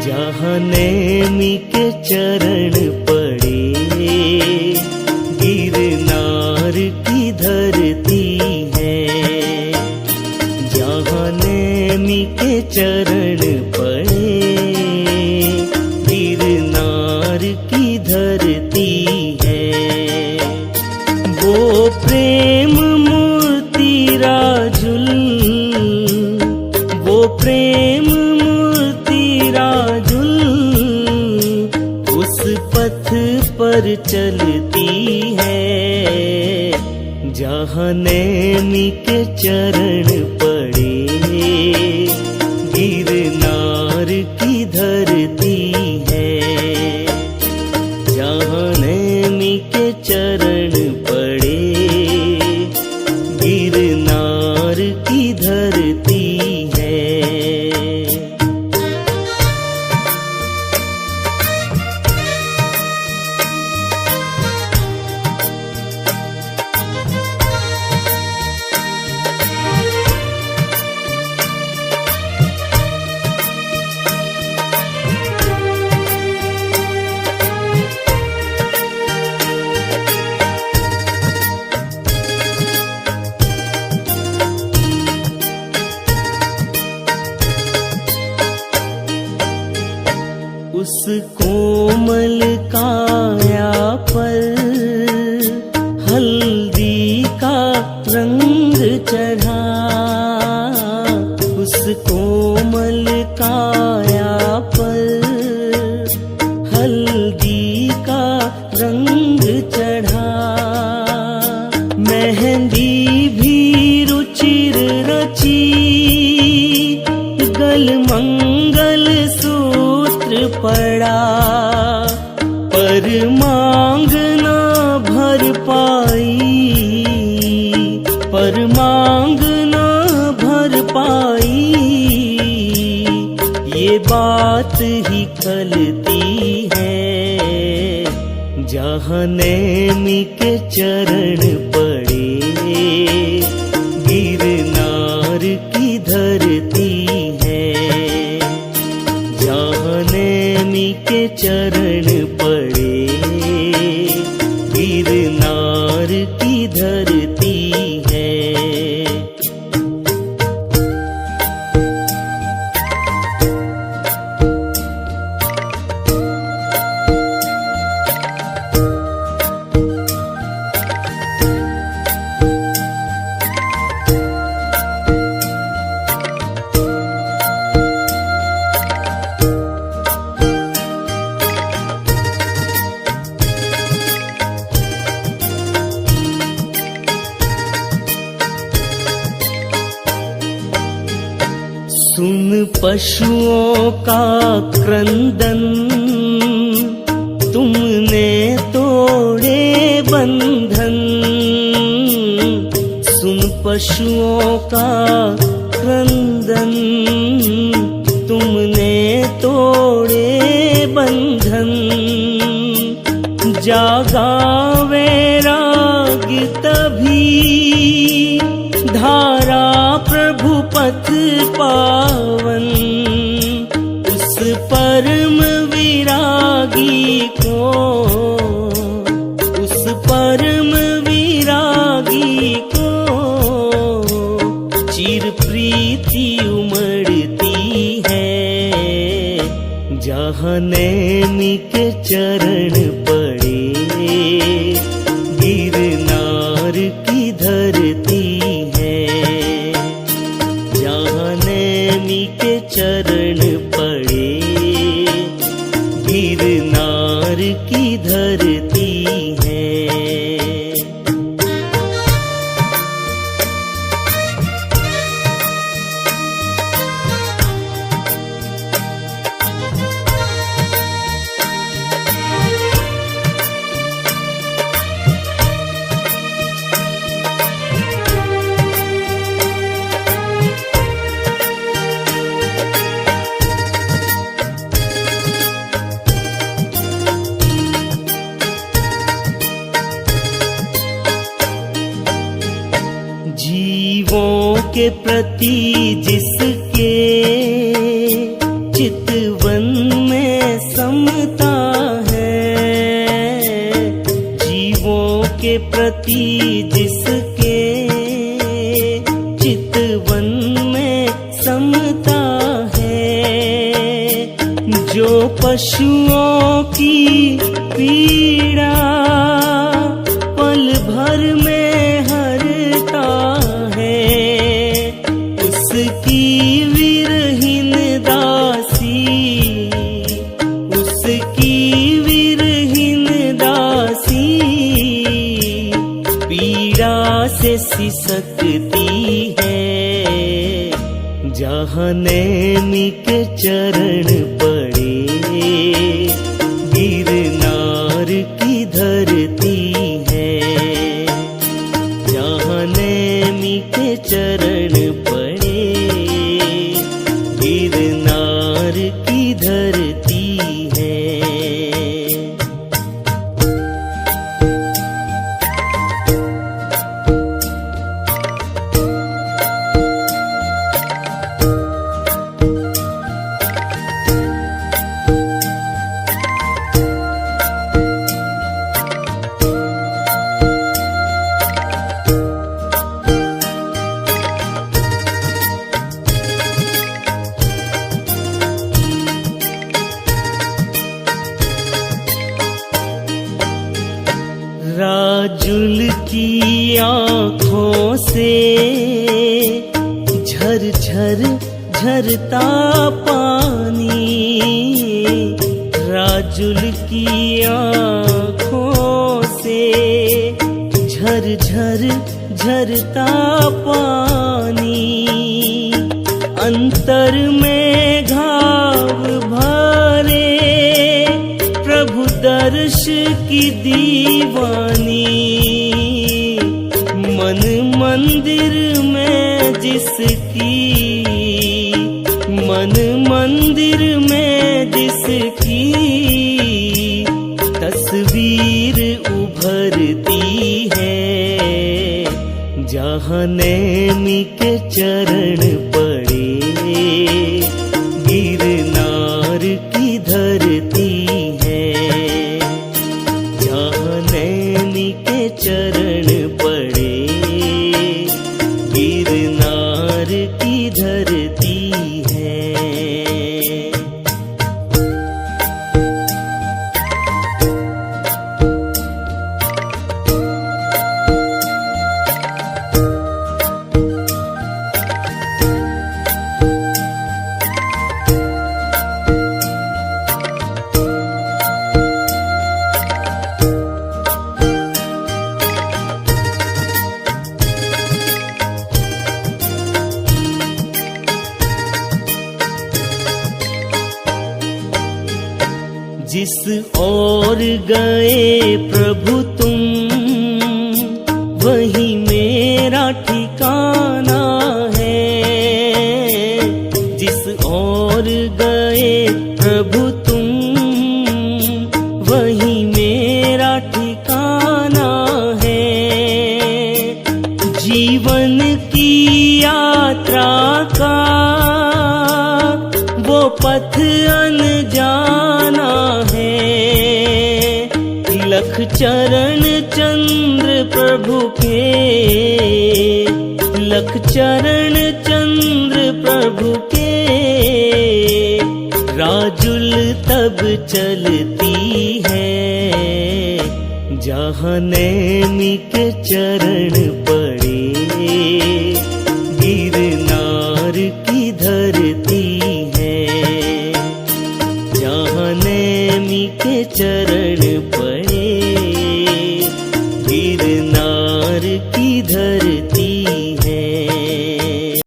जहाँ नेमी के चरण पड़े, गिरनार की धरती है। जहाँ नेमी के चरण पड़े, गिरनार की धरती है। वो प्रेम मूर्ति राजुल, वो प्रेम मूर्ति राजुल, उस पथ पर चलती है। जहाँ नेमी के चरण पड़े, गिरनार की धरती है। जहाँ नेमी के चरण पड़े, गिरनार की धरती है। उस कोमल काया पर हल्दी का रंग चढ़ा। उस कोमल काया पर हल्दी का रंग चढ़ा। मेहंदी भी रुचिर रची, गल मंगल सूत्र पड़ा। पर मांग ना भर पाई, पर मांग ना भर पाई। ये बात ही खलती है। जहाँ नेमी के चरण पड़े, गिरनार की धरती है। जहाँ नेमी के चरण पड़े, गिरनार की धरती है। सुन पशुओं का क्रंदन, तुमने तोड़े बंधन। सुन पशुओं का क्रंदन, तुमने तोड़े बंधन। जागा वैराग तभी, धारा प्रभु पथ पावन। उस परम विरागी को, उस परम विरागी को चिर प्रीति उमड़ती है। जहाँ नेमी के चरण पड़े, गिरनार की धरती है। जहाँ नेमी के चरण पड़े, गिरनार की धरती है। जीवों के प्रति जिसके चितवन में समता है, जीवों के प्रति जिसके चितवन में समता है। जो पशुओं की पीड़ा पल भर में हरता है, उसकी विरहीन दासी, उसकी विरहीन दासी पीड़ा से सिसकती है। जहाँ नैमी के चरण पड़े, गिरनार की धरती है। जहाँ नैमी के चरण पड़े, गिरनार की धरती है। राजुल की आँखों से झरझर झरता पानी, राजुल की आँखों से झरझर झरता पानी। अंतर में घाव भरे, प्रभु दर्श की दीवानी। मन मंदिर में जिसकी, मन मंदिर में जिसकी तस्वीर उभरती है। जहाँ नैमी के चरण पड़े, गिरनार की धरती है। जहाँ नैमी के चरण पड़े, गिरनार की धरती है। जिस ओर गए प्रभु तुम, वही मेरा ठिकाना है। जिस ओर गए प्रभु तुम, वही मेरा ठिकाना है। जीवन की यात्रा का वो पथ अनजाना है। लख चरण चंद्र प्रभु के, लख चरण चंद्र प्रभु के। राजुल तब चलती है, जहाँ नैमी के चरण पर